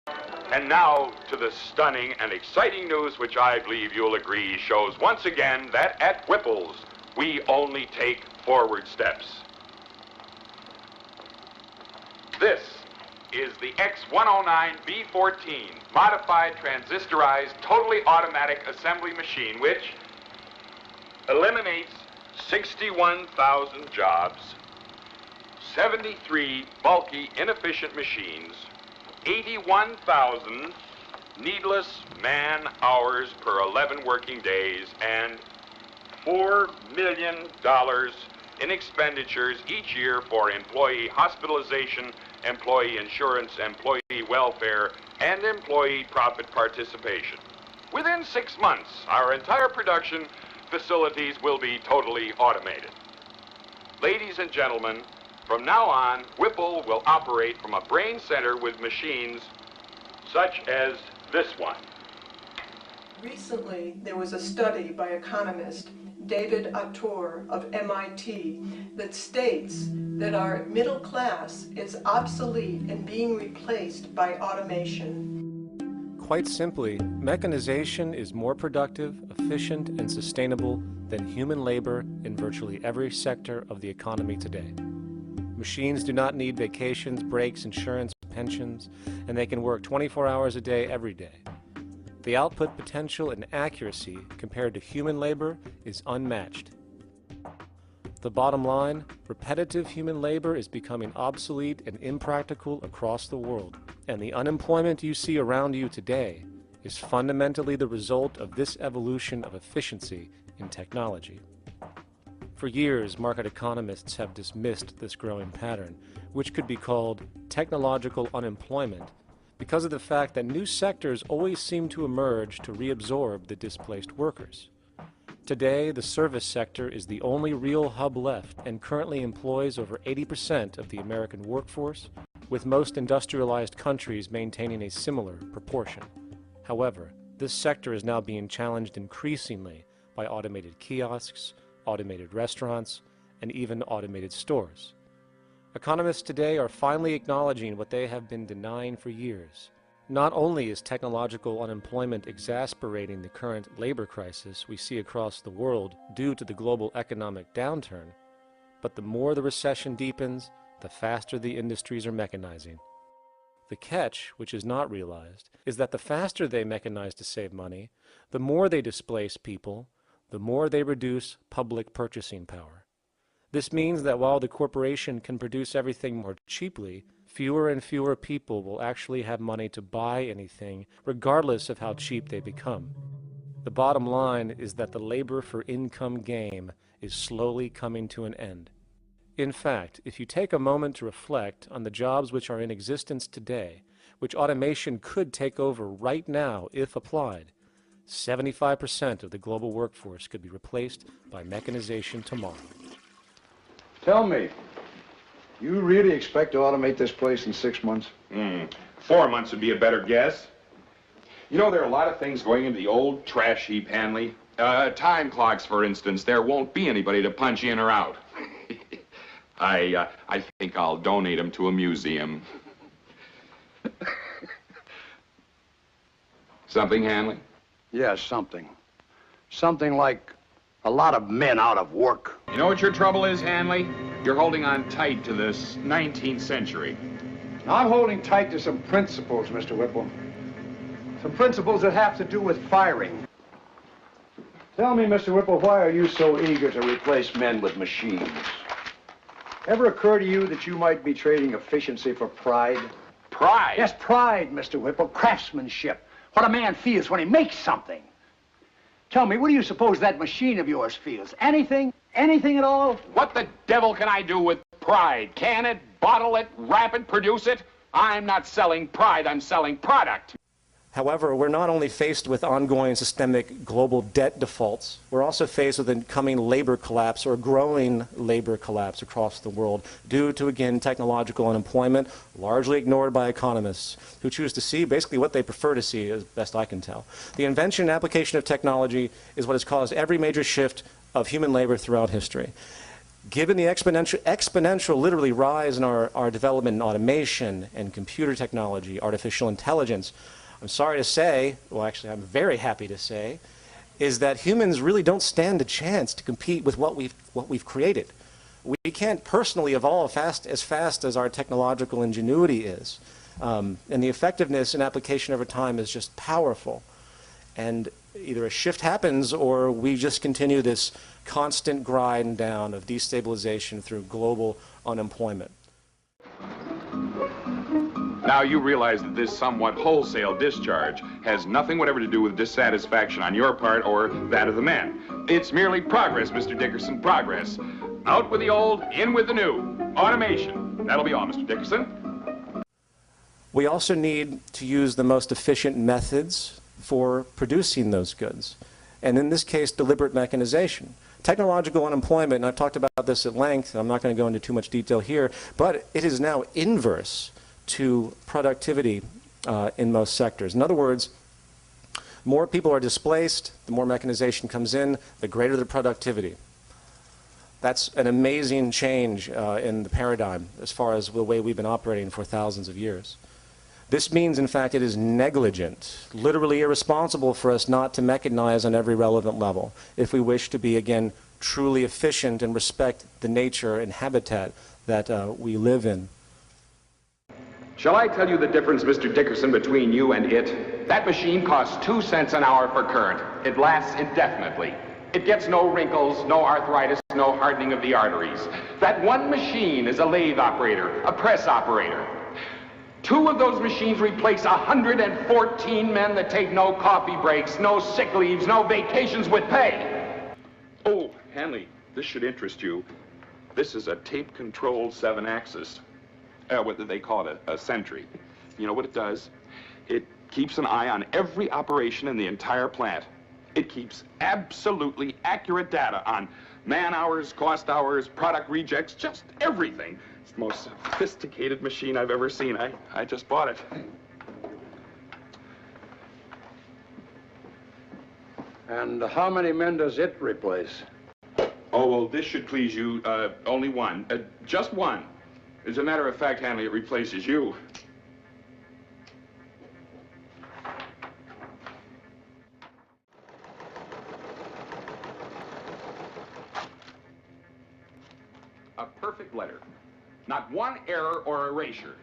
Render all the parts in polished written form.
And now to the stunning and exciting news which I believe you'll agree shows once again that at Whipple's, we only take forward steps. This is the X109B14 modified transistorized totally automatic assembly machine which eliminates 61,000 jobs, 73 bulky inefficient machines, 81,000 needless man hours per 11 working days, and $4 million in expenditures each year for employee hospitalization, employee insurance, employee welfare, and employee profit participation. Within 6 months, our entire production facilities will be totally automated. Ladies and gentlemen, from now on, Whipple will operate from a brain center with machines such as this one. Recently, there was a study by economist David Autor of MIT that states that our middle class is obsolete and being replaced by automation. Quite simply, mechanization is more productive, efficient, and sustainable than human labor in virtually every sector of the economy today. Machines do not need vacations, breaks, insurance, pensions, and they can work 24 hours a day, every day. The output potential and accuracy compared to human labor is unmatched. The bottom line, repetitive human labor is becoming obsolete and impractical across the world, and the unemployment you see around you today is fundamentally the result of this evolution of efficiency in technology. For years, market economists have dismissed this growing pattern, which could be called technological unemployment, because of the fact that new sectors always seem to emerge to reabsorb the displaced workers. Today, the service sector is the only real hub left and currently employs over 80% of the American workforce, with most industrialized countries maintaining a similar proportion. However, this sector is now being challenged increasingly by automated kiosks, automated restaurants, and even automated stores. Economists today are finally acknowledging what they have been denying for years. Not only is technological unemployment exacerbating the current labor crisis we see across the world due to the global economic downturn, but the more the recession deepens, the faster the industries are mechanizing. The catch, which is not realized, is that the faster they mechanize to save money, the more they displace people, the more they reduce public purchasing power. This means that while the corporation can produce everything more cheaply, fewer and fewer people will actually have money to buy anything, regardless of how cheap they become. The bottom line is that the labor for income game is slowly coming to an end. In fact, if you take a moment to reflect on the jobs which are in existence today, which automation could take over right now if applied, 75% of the global workforce could be replaced by mechanization tomorrow. Tell me, you really expect to automate this place in 6 months? 4 months would be a better guess. You know, there are a lot of things going into the old trash heap, Hanley. Time clocks, for instance. There won't be anybody to punch in or out. I think I'll donate them to a museum. Something, Hanley? Yes, something. Something like a lot of men out of work. You know what your trouble is, Hanley? You're holding on tight to this 19th century. I'm holding tight to some principles, Mr. Whipple. Some principles that have to do with firing. Tell me, Mr. Whipple, why are you so eager to replace men with machines? Ever occur to you that you might be trading efficiency for pride? Pride? Yes, pride, Mr. Whipple. Craftsmanship. What a man feels when he makes something. Tell me, what do you suppose that machine of yours feels? Anything? Anything at all? What the devil can I do with pride? Can it, bottle it, wrap it, produce it? I'm not selling pride, I'm selling product. However, we're not only faced with ongoing systemic global debt defaults, we're also faced with an coming labor collapse or growing labor collapse across the world due to, again, technological unemployment, largely ignored by economists who choose to see basically what they prefer to see, as best I can tell. The invention and application of technology is what has caused every major shift of human labor throughout history. Given the exponential literally rise in our development in automation and computer technology, artificial intelligence, I'm sorry to say, well actually I'm very happy to say, is that humans really don't stand a chance to compete with what we've created. We can't personally evolve as fast as our technological ingenuity is. And the effectiveness and application over time is just powerful. And either a shift happens or we just continue this constant grind down of destabilization through global unemployment. Now you realize that this somewhat wholesale discharge has nothing whatever to do with dissatisfaction on your part or that of the men. It's merely progress, Mr. Dickerson, progress. Out with the old, in with the new. Automation. That'll be all, Mr. Dickerson. We also need to use the most efficient methods for producing those goods. And in this case, deliberate mechanization. Technological unemployment, and I've talked about this at length, and I'm not going to go into too much detail here, but it is now inverse to productivity in most sectors. In other words, more people are displaced, the more mechanization comes in, the greater the productivity. That's an amazing change in the paradigm as far as the way we've been operating for thousands of years. This means, in fact, it is negligent, literally irresponsible for us not to mechanize on every relevant level if we wish to be, again, truly efficient and respect the nature and habitat that we live in. Shall I tell you the difference, Mr. Dickerson, between you and it? That machine costs 2 cents an hour for current. It lasts indefinitely. It gets no wrinkles, no arthritis, no hardening of the arteries. That one machine is a lathe operator, a press operator. 2 of those machines replace 114 men that take no coffee breaks, no sick leaves, no vacations with pay. Oh, Hanley, this should interest you. This is a tape-controlled 7-axis. What they call it, a sentry. You know what it does? It keeps an eye on every operation in the entire plant. It keeps absolutely accurate data on man-hours, cost hours, product rejects, just everything. It's the most sophisticated machine I've ever seen. I just bought it. And how many men does it replace? Oh, well, this should please you. Only one. Just one. As a matter of fact, Hanley, it replaces you. A perfect letter. Not one error or erasure.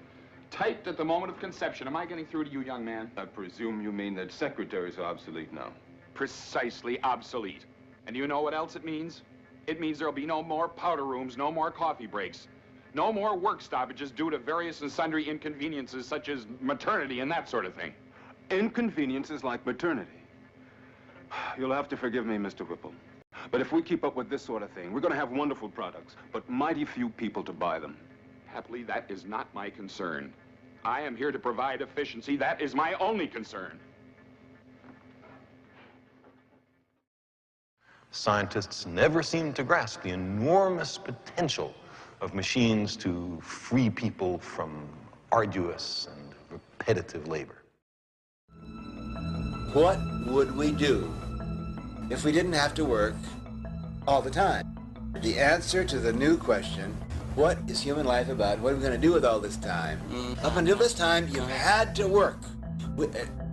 Typed at the moment of conception. Am I getting through to you, young man? I presume you mean that secretaries are obsolete now. Precisely obsolete. And you know what else it means? It means there'll be no more powder rooms, no more coffee breaks. No more work stoppages due to various and sundry inconveniences such as maternity and that sort of thing. Inconveniences like maternity. You'll have to forgive me, Mr. Whipple. But if we keep up with this sort of thing, we're going to have wonderful products, but mighty few people to buy them. Happily, that is not my concern. I am here to provide efficiency. That is my only concern. Scientists never seem to grasp the enormous potential of machines to free people from arduous and repetitive labor. What would we do if we didn't have to work all the time? The answer to the new question, what is human life about? What are we going to do with all this time? Up until this time, you've had to work.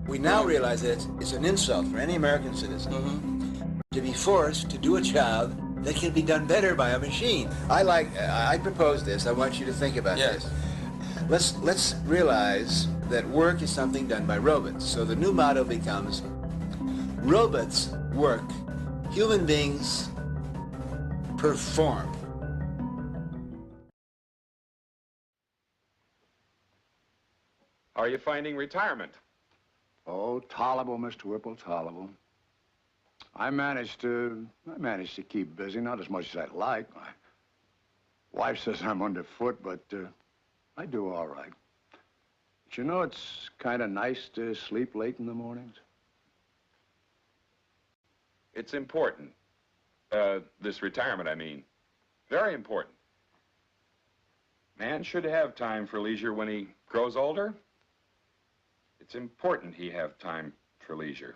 We now realize that it's an insult for any American citizen to be forced to do a job that can be done better by a machine. I propose this. I want you to think about this. Let's realize that work is something done by robots. So the new motto becomes, robots work, human beings perform. How are you finding retirement? Oh, tolerable, Mr. Whipple, tolerable. I managed to keep busy, not as much as I'd like. My wife says I'm underfoot, but I do all right. But you know, it's kind of nice to sleep late in the mornings. It's important. This retirement, I mean. Very important. Man should have time for leisure when he grows older. It's important he have time for leisure.